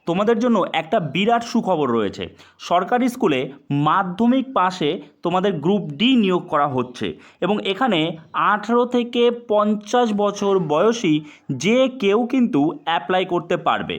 তোমাদের জন্য একটা বিরাট সুখবর রয়েছে। সরকারি স্কুলে মাধ্যমিক পাশে তোমাদের গ্রুপ ডি নিয়োগ করা হচ্ছে এবং এখানে 18 থেকে 50 বছর বয়সী যে কেউ কিন্তু অ্যাপ্লাই করতে পারবে।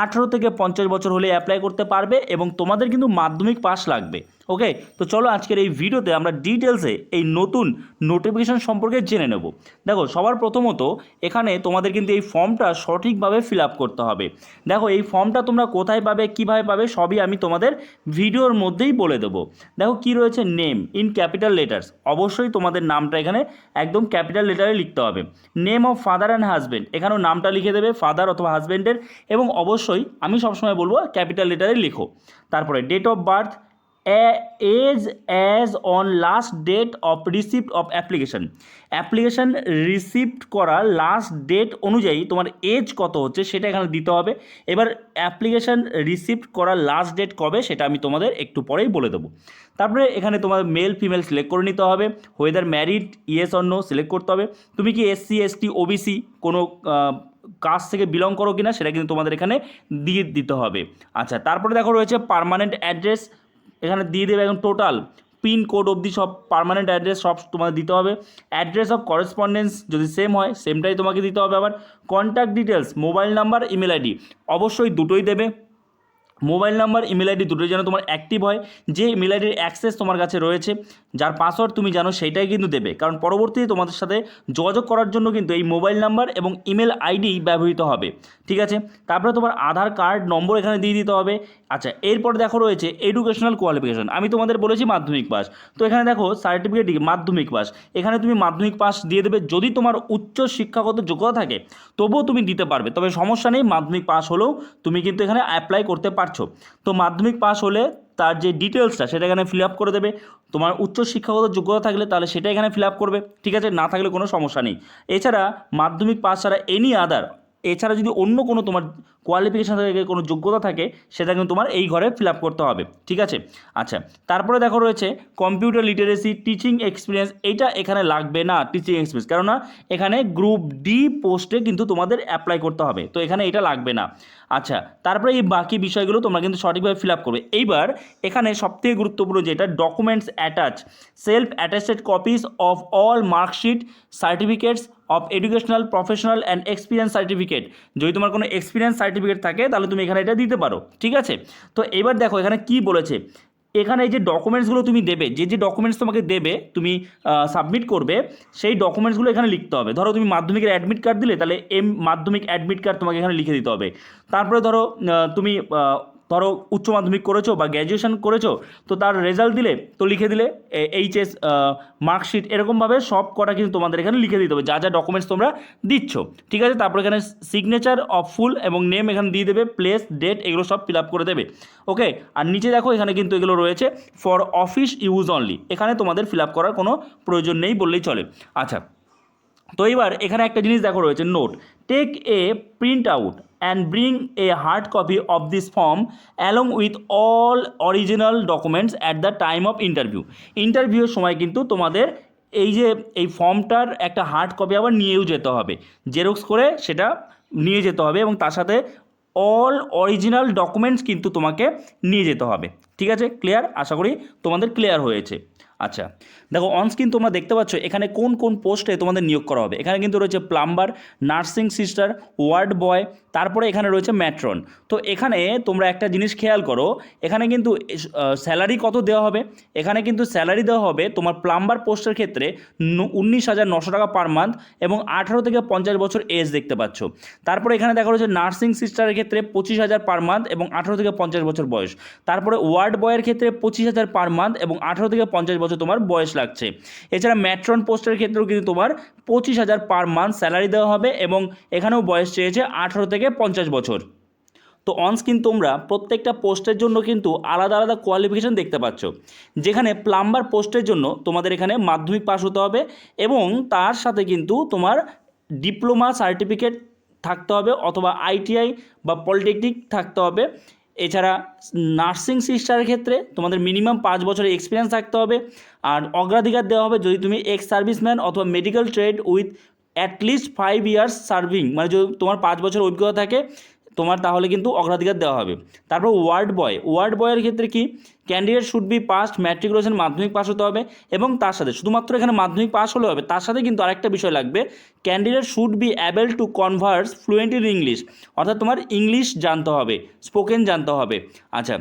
18 থেকে 50 বছর হলে অ্যাপ্লাই করতে পারবে এবং তোমাদের কিন্তু মাধ্যমিক পাস লাগবে। ওকে, তো চলো আজকের এই ভিডিওতে আমরা ডিটেলসে এই নতুন নোটিফিকেশন সম্পর্কে জেনে নেব। দেখো, সবার প্রথমত এখানে তোমাদের কিন্তু এই ফর্মটা সঠিকভাবে ফিল আপ করতে হবে। দেখো, এই ফর্মটা তোমরা কোথায় পাবে, কীভাবে পাবে, সবই আমি তোমাদের ভিডিওর মধ্যেই বলে দেবো। দেখো কি রয়েছে, নেম ইন ক্যাপিটাল লেটার্স, অবশ্যই তোমাদের নামটা এখানে একদম ক্যাপিটাল লেটারে লিখতে হবে। Name of father and husband, এখানেও নামটা লিখে দেবে ফাদার অথবা হাজব্যান্ডের, এবং অবশ্যই আমি সবসময় বলবো ক্যাপিটাল লেটারে লিখো। তারপরে date of birth, age as on last date of receipt of application, application receipt করা লাস্ট ডেট অনুযায়ী তোমার এজ কত হচ্ছে সেটা এখানে দিতে হবে। এবার অ্যাপ্লিকেশান রিসিপ্ট করার লাস্ট ডেট কবে সেটা আমি তোমাদের একটু পরেই বলে দেবো। তারপরে এখানে তোমার মেল ফিমেল সিলেক্ট করে নিতে হবে, whether married yes or no select করতে হবে, তুমি কি এসসি এসটি ওবিসি কোনো কাস্ট থেকে বিলং করো কিনা সেটা কিন্তু তোমাদের এখানে দিয়ে দিতে হবে। আচ্ছা, তারপরে দেখো রয়েছে পার্মানেন্ট অ্যাড্রেস, এখানে দিয়ে দেবে একদম টোটাল পিন কোড অবধি সব পার্মানেন্ট অ্যাড্রেস সব তোমাদের দিতে হবে। অ্যাড্রেস অফ করেসপন্ডেন্স যদি সেম হয় সেমটাই তোমাকে দিতে হবে। আবার contact details, mobile number, email ID, অবশ্যই দুটোই দেবে। মোবাইল নাম্বার ইমেল আইডি দুটোই যেন তোমার অ্যাক্টিভ হয়, যে ইমেল আইডির অ্যাক্সেস তোমার কাছে রয়েছে, যার পাসওয়ার্ড তুমি জানো সেইটাই কিন্তু দেবে, কারণ পরবর্তীতে তোমাদের সাথে যোগাযোগ করার জন্য কিন্তু এই মোবাইল নাম্বার এবং ইমেল আইডি ব্যবহৃত হবে। ঠিক আছে, তারপরে তোমার আধার কার্ড নম্বর এখানে দিয়ে দিতে হবে। আচ্ছা, এরপর দেখো রয়েছে এডুকেশনাল কোয়ালিফিকেশন, আমি তোমাদের বলেছি মাধ্যমিক পাস, তো এখানে দেখো সার্টিফিকেট মাধ্যমিক পাস, এখানে তুমি মাধ্যমিক পাস দিয়ে দেবে। যদি তোমার উচ্চ শিক্ষাগত যোগ্যতা থাকে তবুও তুমি দিতে পারবে, তবে সমস্যা নেই, মাধ্যমিক পাস হলেও তুমি কিন্তু এখানে অ্যাপ্লাই করতে পারছো। তো মাধ্যমিক পাস হলে তার যে ডিটেলসটা সেটা এখানে ফিল আপ করে দেবে। তোমার উচ্চ শিক্ষাগত যোগ্যতা থাকলে তাহলে সেটা এখানে ফিল আপ করবে। ঠিক আছে, না থাকলে কোনো সমস্যা নেই। এছাড়া মাধ্যমিক পাস ছাড়া এনি আদার, এছাড়া যদি অন্য কোনো তোমার কোয়ালিফিকেশান থেকে কোনো যোগ্যতা থাকে সেটা কিন্তু তোমার এই ঘরে ফিল আপ করতে হবে। ঠিক আছে, আচ্ছা, তারপরে দেখো রয়েছে কম্পিউটার লিটারেসি, টিচিং এক্সপিরিয়েন্স, এইটা এখানে লাগবে না টিচিং এক্সপিরিয়েন্স, কেননা এখানে গ্রুপ ডি পোস্টে কিন্তু তোমাদের অ্যাপ্লাই করতে হবে, তো এখানে এটা লাগবে না। আচ্ছা, তারপরে এই বাকি বিষয়গুলো তোমরা কিন্তু সঠিকভাবে ফিল আপ করবে। এইবার এখানে সবথেকে গুরুত্বপূর্ণ যেটা, documents attach, self attested copies of all marksheet, certificates of educational, professional and experience certificate, যদি তোমার কোনো এক্সপিরিয়েন্স সার্টিফিকেট থাকে তাহলে তুমি এখানে এটা দিতে পারো। ঠিক আছে, তো এবার দেখো এখানে কি বলেছে, এখানে এই যে ডকুমেন্টসগুলো তুমি দেবে, যে ডকুমেন্টস তোমাকে দেবে তুমি সাবমিট করবে, সেই ডকুমেন্টসগুলো এখানে লিখতে হবে। ধরো তুমি মাধ্যমিকের অ্যাডমিট কার্ড দিলে, তাহলে মাধ্যমিক অ্যাডমিট কার্ড তোমাকে এখানে লিখে দিতে হবে। তারপরে তুমি ধরো উচ্চ মাধ্যমিক করেছো বা গ্র্যাজুয়েশন করেছো, তো তার রেজাল্ট দিলে তো লিখে দিলে এইচএস মার্কশিট, এরকমভাবে সব কটা কিন্তু তোমাদের এখানে লিখে দিতে হবে যা যা ডকুমেন্টস তোমরা দিচ্ছ। ঠিক আছে, তারপর এখানে সিগনেচার অফ ফুল এবং নেম এখানে দিয়ে দেবে, প্লেস, ডেট, এগুলো সব ফিল আপ করে দেবে। ওকে, আর নিচে দেখো এখানে কিন্তু এগুলো রয়েছে ফর অফিস ইউজ অনলি, এখানে তোমাদের ফিল আপ করার কোনো প্রয়োজন নেই বললেই চলে। আচ্ছা, তো এবার এখানে একটা জিনিস দেখো রয়েছে, note, take a print out and bring a hard copy of this form along with all original documents at the time of interview, ইন্টারভিউর সময় কিন্তু তোমাদের এই ফর্মটার একটা হার্ড কপি আবার নিয়েও যেতে হবে, জেরক্স করে সেটা নিয়ে যেতে হবে, এবং তার সাথে অল অরিজিনাল ডকুমেন্টস কিন্তু তোমাকে নিয়ে যেতে হবে। ঠিক আছে, ক্লিয়ার? আশা করি তোমাদের ক্লিয়ার হয়েছে। আচ্ছা, দেখো অনস্ক্রিন তোমরা দেখতে পাচ্ছ এখানে কোন কোন পোস্টে তোমাদের নিয়োগ করা হবে। এখানে কিন্তু রয়েছে plumber, nursing sister, ward boy, তারপরে এখানে রয়েছে ম্যাট্রন। তো এখানে তোমরা একটা জিনিস খেয়াল করো, এখানে কিন্তু স্যালারি কত দেওয়া হবে, এখানে কিন্তু স্যালারি দেওয়া হবে তোমার প্লাম্বার পোস্টের ক্ষেত্রে 19,900 টাকা পার মান্থ এবং 18 থেকে 50 বছর এজ দেখতে পাচ্ছ। তারপরে এখানে দেখা রয়েছে নার্সিং সিস্টারের ক্ষেত্রে 25,000 পার মান্থ এবং 18 থেকে 50 বছর বয়স। তারপরে ওয়ার্ড বয়ের ক্ষেত্রে 25,000 পার মান্থ এবং 18 থেকে 50 বছর তোমার বয়স লাগছে। এছাড়া ম্যাট্রন পোস্টের ক্ষেত্রেও কিন্তু তোমার 25,000 পার মান্থ স্যালারি দেওয়া হবে এবং এখানেও বয়স চেয়েছে 18 থেকে 50 বছর। তো অনস্ক্রিন তোমরা প্রত্যেকটা পোস্টের জন্য কিন্তু আলাদা আলাদা কোয়ালিফিকেশান দেখতে পাচ্ছ, যেখানে প্লাম্বার পোস্টের জন্য তোমাদের এখানে মাধ্যমিক পাস হতে হবে এবং তার সাথে কিন্তু তোমার ডিপ্লোমা সার্টিফিকেট থাকতে হবে অথবা আইটিআই বা পলিটেকনিক থাকতে হবে। এছাড়া নার্সিং সিস্টারের ক্ষেত্রে তোমাদের মিনিমাম 5 বছরের এক্সপিরিয়েন্স থাকতে হবে, আর অগ্রাধিকার দেওয়া হবে যদি তুমি এক্স সার্ভিসম্যান অথবা medical trade with at least 5 years serving, মানে যদি তোমার 5 বছর অভিজ্ঞতা থাকে তোমার তাহলে কিন্তু অগ্রাধিকার দেওয়া হবে। তারপর ওয়ার্ড বয়ের ক্ষেত্রে কি, candidate should be past matriculation, মাধ্যমিক পাস হতে হবে, এবং তার সাথে শুধুমাত্র এখানে মাধ্যমিক পাস হলে হবে, তার সাথে কিন্তু আরেকটা বিষয় লাগবে, candidate should be able to Converse fluent in English, অর্থাৎ তোমার ইংলিশ জানতে হবে, স্পোকেন জানতে হবে। আচ্ছা,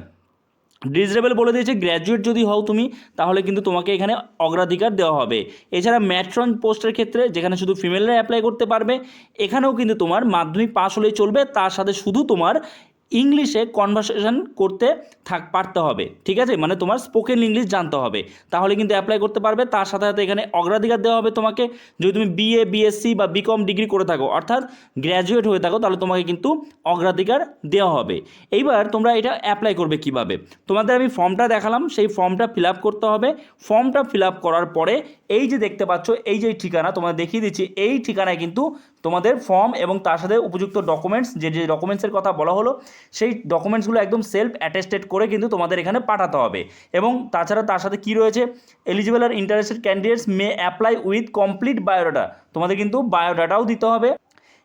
ডিজেবল বলে দিয়েছে গ্র্যাজুয়েট যদি হও তুমি, তাহলে কিন্তু তোমাকে এখানে অগ্রাধিকার দেওয়া হবে। এছাড়া ম্যাট্রন পোস্টের ক্ষেত্রে, যেখানে শুধু ফিমেলরা অ্যাপ্লাই করতে পারবে, এখানেও কিন্তু তোমার মাধ্যমিক পাস হলেই চলবে, তার সাথে শুধু তোমার ইংলিশে কনভারসেশন করতে পারতে হবে, ঠিক আছে, মানে তোমার স্পোকেন ইংলিশ জানতে হবে, তাহলে কিন্তু অ্যাপ্লাই করতে পারবে। তার সাথে সাথে এখানে অগ্রাধিকার দেওয়া হবে তোমাকে, যদি তুমি বিএ, বিএসসি বা বিকম ডিগ্রি করে থাকো, অর্থাৎ গ্র্যাজুয়েট হয়ে থাকো, তাহলে তোমাকে কিন্তু অগ্রাধিকার দেওয়া হবে। এইবার তোমরা এটা অ্যাপ্লাই করবে কিভাবে, তোমাদের আমি ফর্মটা দেখালাম, সেই ফর্মটা ফিল আপ করতে হবে। ফর্মটা ফিল আপ করার পরে এই যে দেখতে পাচ্ছ, এই যে ঠিকানা তোমাদের দেখিয়ে দিচ্ছি, এই ঠিকানায় কিন্তু তোমাদের ফর্ম এবং তার সাথে উপযুক্ত ডকুমেন্টস, যে ডকুমেন্টসের কথা বলা হলো, সেই ডকুমেন্টসগুলো একদম সেলফ অ্যাটেস্টেড করে কিন্তু তোমাদের এখানে পাঠাতে হবে। এবং তাছাড়া তার সাথে কি রয়েছে, eligible are interested candidates may apply with complete biodata, তোমাদের কিন্তু বায়োডাটাও দিতে হবে।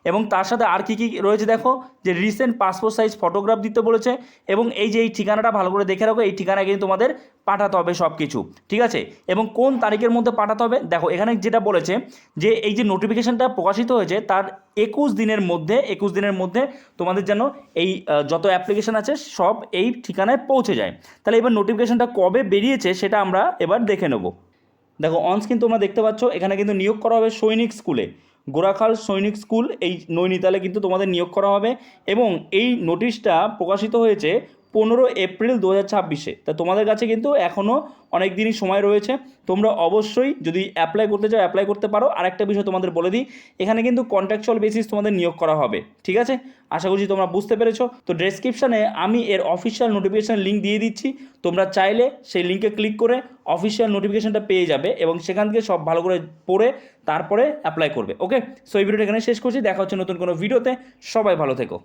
এবং তার সাথে আর কি কি রয়েছে দেখো, যে রিসেন্ট পাসপোর্ট সাইজ ফটোগ্রাফ দিতে বলেছে, এবং এই যে এই ঠিকানাটা ভালো করে দেখে রাখো, এই ঠিকানায় কিন্তু তোমাদের পাঠাতে হবে সব কিছু, ঠিক আছে। এবং কোন তারিখের মধ্যে পাঠাতে হবে, দেখো এখানে যেটা বলেছে, যে এই যে নোটিফিকেশানটা প্রকাশিত হয়েছে তার 21 দিনের মধ্যে তোমাদের যেন এই যত অ্যাপ্লিকেশান আছে সব এই ঠিকানায় পৌঁছে যায়। তাহলে এবার নোটিফিকেশানটা কবে বেরিয়েছে সেটা আমরা এবার দেখে নেব। দেখো অনস্ক্রিন তোমরা দেখতে পাচ্ছ, এখানে কিন্তু নিয়োগ করা হবে সৈনিক স্কুলে, গোরাখাল সৈনিক স্কুল, এই নৈনিতালে কিন্তু তোমাদের নিয়োগ করা হবে। এবং এই নোটিশটা প্রকাশিত হয়েছে 15 এপ্রিল 2026-এ। তা তোমাদের কাছে কিন্তু এখনও অনেক দিনই সময় রয়েছে, তোমরা অবশ্যই যদি অ্যাপ্লাই করতে চাও অ্যাপ্লাই করতে পারো। আরেকটা বিষয় তোমাদের বলে দিই, এখানে কিন্তু কন্ট্রাকচুয়াল বেসিস তোমাদের নিয়োগ করা হবে, ঠিক আছে। আশা করছি তোমরা বুঝতে পেরেছো। তো ডেসক্রিপশানে আমি এর অফিসিয়াল নোটিফিকেশান লিঙ্ক দিয়ে দিচ্ছি, তোমরা চাইলে সেই লিঙ্কে ক্লিক করে অফিসিয়াল নোটিফিকেশানটা পেয়ে যাবে, এবং সেখান থেকে সব ভালো করে পড়ে তারপরে অ্যাপ্লাই করবে। ওকে, সো এই ভিডিওটা এখানে শেষ করছি, দেখা হচ্ছে নতুন কোনো ভিডিওতে, সবাই ভালো থেকো।